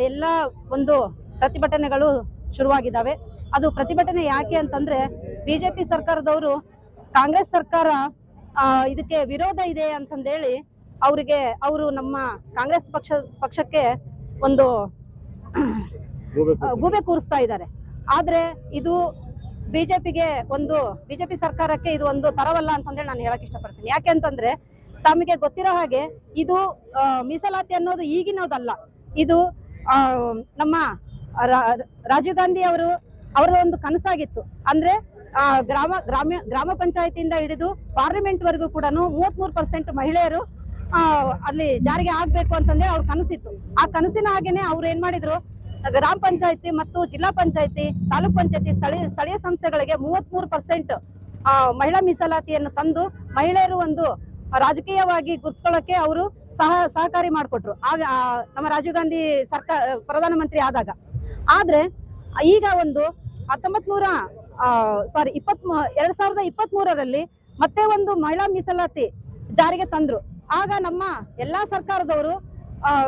ಎಲ್ಲ ಒಂದು ಪ್ರತಿಭಟನೆಗಳು ಶುರುವಾಗಿದ್ದಾವೆ. ಅದು ಪ್ರತಿಭಟನೆ ಯಾಕೆ ಅಂತಂದ್ರೆ ಬಿಜೆಪಿ ಸರ್ಕಾರದವರು ಕಾಂಗ್ರೆಸ್ ಸರ್ಕಾರ ಇದಕ್ಕೆ ವಿರೋಧ ಇದೆ ಅಂತಂದೇಳಿ ಅವರು ನಮ್ಮ ಕಾಂಗ್ರೆಸ್ ಪಕ್ಷಕ್ಕೆ ಒಂದು ಗೂಬೆ ಕೂರಿಸ್ತಾ ಇದ್ದಾರೆ. ಆದ್ರೆ ಇದು ಬಿಜೆಪಿ ಸರ್ಕಾರಕ್ಕೆ ಇದು ಒಂದು ತರವಲ್ಲ ಅಂತಂದೇಳಿ ನಾನು ಹೇಳಕ್ ಇಷ್ಟಪಡ್ತೀನಿ. ಯಾಕೆ ಅಂತಂದ್ರೆ ತಮಗೆ ಗೊತ್ತಿರೋ ಹಾಗೆ ಇದು ಮೀಸಲಾತಿ ಅನ್ನೋದು ಈಗಿನದಲ್ಲ. ಇದು ನಮ್ಮ ರಾಜೀವ್ ಗಾಂಧಿ ಅವರ ಒಂದು ಕನಸಾಗಿತ್ತು. ಅಂದ್ರೆ ಗ್ರಾಮ ಪಂಚಾಯತಿಯಿಂದ ಹಿಡಿದು ಪಾರ್ಲಿಮೆಂಟ್ ವರೆಗೂ ಕೂಡ 33% ಮಹಿಳೆಯರು ಅಲ್ಲಿ ಜಾರಿಗೆ ಆಗ್ಬೇಕು ಅಂತಂದ್ರೆ ಅವ್ರ ಕನಸಿತ್ತು. ಆ ಕನಸಿನ ಹಾಗೇನೆ ಅವ್ರು ಏನ್ ಮಾಡಿದ್ರು, ಗ್ರಾಮ ಪಂಚಾಯತಿ ಮತ್ತು ಜಿಲ್ಲಾ ಪಂಚಾಯತಿ, ತಾಲೂಕ್ ಪಂಚಾಯತಿ, ಸ್ಥಳೀಯ ಸಂಸ್ಥೆಗಳಿಗೆ 33% ಮಹಿಳಾ ಮೀಸಲಾತಿಯನ್ನು ತಂದು ಮಹಿಳೆಯರು ಒಂದು ರಾಜಕೀಯವಾಗಿ ಗುರ್ಸ್ಕೊಳ್ಳಕ್ಕೆ ಅವರು ಸಹಕಾರಿ ಮಾಡಿಕೊಟ್ರು. ಆಗ ನಮ್ಮ ರಾಜೀವ್ ಗಾಂಧಿ ಪ್ರಧಾನಮಂತ್ರಿ ಆದಾಗ. ಆದ್ರೆ ಈಗ ಒಂದು 2023ರಲ್ಲಿ ಮತ್ತೆ ಒಂದು ಮಹಿಳಾ ಮೀಸಲಾತಿ ಜಾರಿಗೆ ತಂದ್ರು. ಆಗ ನಮ್ಮ ಎಲ್ಲಾ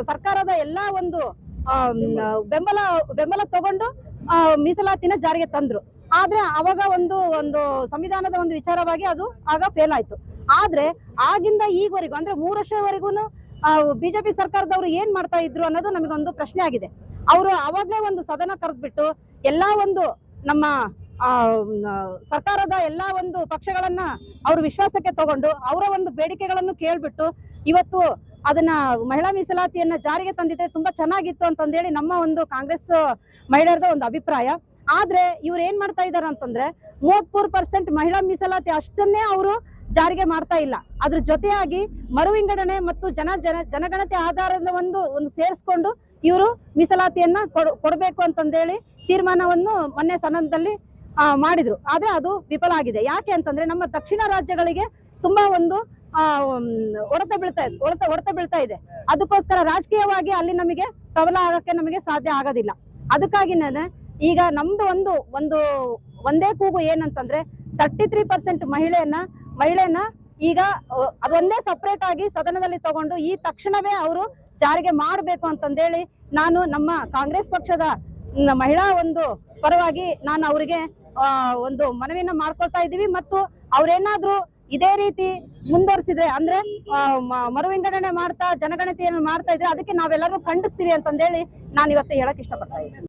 ಸರ್ಕಾರದ ಎಲ್ಲಾ ಒಂದು ಬೆಂಬಲ ತಗೊಂಡು ಮೀಸಲಾತಿನ ಜಾರಿಗೆ ತಂದ್ರು. ಆದ್ರೆ ಅವಾಗ ಒಂದು ಸಂವಿಧಾನದ ಒಂದು ವಿಚಾರವಾಗಿ ಅದು ಆಗ ಫೇಲ್ ಆಯ್ತು. ಆದ್ರೆ ಆಗಿಂದ ಈವರೆಗೂ ಅಂದ್ರೆ 3 ವರ್ಷವರೆಗೂ ಬಿಜೆಪಿ ಸರ್ಕಾರದವರು ಏನ್ ಮಾಡ್ತಾ ಇದ್ರು ಅನ್ನೋದು ನಮಗೊಂದು ಪ್ರಶ್ನೆ ಆಗಿದೆ. ಅವರು ಅವಾಗ್ಲೇ ಒಂದು ಸದನ ಕರೆದ್ಬಿಟ್ಟು ಎಲ್ಲಾ ಒಂದು ನಮ್ಮ ಸರ್ಕಾರದ ಎಲ್ಲಾ ಒಂದು ಪಕ್ಷಗಳನ್ನ ಅವರು ವಿಶ್ವಾಸಕ್ಕೆ ತಗೊಂಡು ಅವರ ಒಂದು ಬೇಡಿಕೆಗಳನ್ನು ಕೇಳ್ಬಿಟ್ಟು ಇವತ್ತು ಅದನ್ನ ಮಹಿಳಾ ಮೀಸಲಾತಿಯನ್ನ ಜಾರಿಗೆ ತಂದಿದ್ರೆ ತುಂಬಾ ಚೆನ್ನಾಗಿತ್ತು ಅಂತಂದೇಳಿ ನಮ್ಮ ಒಂದು ಕಾಂಗ್ರೆಸ್ ಮಹಿಳೆಯರದ ಒಂದು ಅಭಿಪ್ರಾಯ. ಆದ್ರೆ ಇವ್ರು ಏನ್ ಮಾಡ್ತಾ ಇದಾರೆ ಅಂತಂದ್ರೆ 33% ಮಹಿಳಾ ಮೀಸಲಾತಿ ಅಷ್ಟನ್ನೇ ಅವರು ಜಾರಿಗೆ ಮಾಡ್ತಾ ಇಲ್ಲ. ಅದ್ರ ಜೊತೆಯಾಗಿ ಮರು ವಿಂಗಡಣೆ ಮತ್ತು ಜನಗಣತಿ ಆಧಾರದ ಒಂದು ಸೇರಿಸ್ಕೊಂಡು ಇವರು ಮೀಸಲಾತಿಯನ್ನ ಕೊಡಬೇಕು ಅಂತಂದೇಳಿ ತೀರ್ಮಾನವನ್ನು ಮೊನ್ನೆ ಸದನದಲ್ಲಿ ಮಾಡಿದ್ರು. ಆದ್ರೆ ಅದು ವಿಫಲ ಆಗಿದೆ. ಯಾಕೆ ಅಂತಂದ್ರೆ ನಮ್ಮ ದಕ್ಷಿಣ ರಾಜ್ಯಗಳಿಗೆ ತುಂಬಾ ಒಂದು ಹೊಡೆತ ಬೀಳ್ತಾ ಇದೆ. ಅದಕ್ಕೋಸ್ಕರ ರಾಜಕೀಯವಾಗಿ ಅಲ್ಲಿ ನಮಗೆ ಪ್ರಬಲ ಆಗಕ್ಕೆ ನಮಗೆ ಸಾಧ್ಯ ಆಗೋದಿಲ್ಲ. ಅದಕ್ಕಾಗಿನೇ ಈಗ ನಮ್ದು ಒಂದೇ ಕೂಗು ಏನಂತಂದ್ರೆ 33% ಮಹಿಳೆಯನ್ನ ಈಗ ಅದೊಂದೇ ಸಪರೇಟ್ ಆಗಿ ಸದನದಲ್ಲಿ ತಗೊಂಡು ಈ ತಕ್ಷಣವೇ ಅವರು ಜಾರಿಗೆ ಮಾಡಬೇಕು ಅಂತಂದೇಳಿ ನಾನು ನಮ್ಮ ಕಾಂಗ್ರೆಸ್ ಪಕ್ಷದ ಮಹಿಳಾ ಒಂದು ಪರವಾಗಿ ನಾನು ಅವರಿಗೆ ಒಂದು ಮನವಿಯನ್ನ ಮಾಡ್ಕೊಳ್ತಾ ಇದ್ದೀವಿ. ಮತ್ತು ಅವ್ರೇನಾದ್ರೂ ಇದೇ ರೀತಿ ಮುಂದುವರಿಸಿದ್ರೆ ಅಂದ್ರೆ ಮರು ವಿಂಗಡಣೆ ಮಾಡ್ತಾ ಜನಗಣತಿಯನ್ನು ಮಾಡ್ತಾ ಇದ್ರೆ ಅದಕ್ಕೆ ನಾವೆಲ್ಲರೂ ಖಂಡಿಸ್ತೀವಿ ಅಂತಂದೇಳಿ ನಾನು ಇವತ್ತು ಹೇಳಕ್ ಇಷ್ಟಪಡ್ತಾ ಇದ್ದೀನಿ.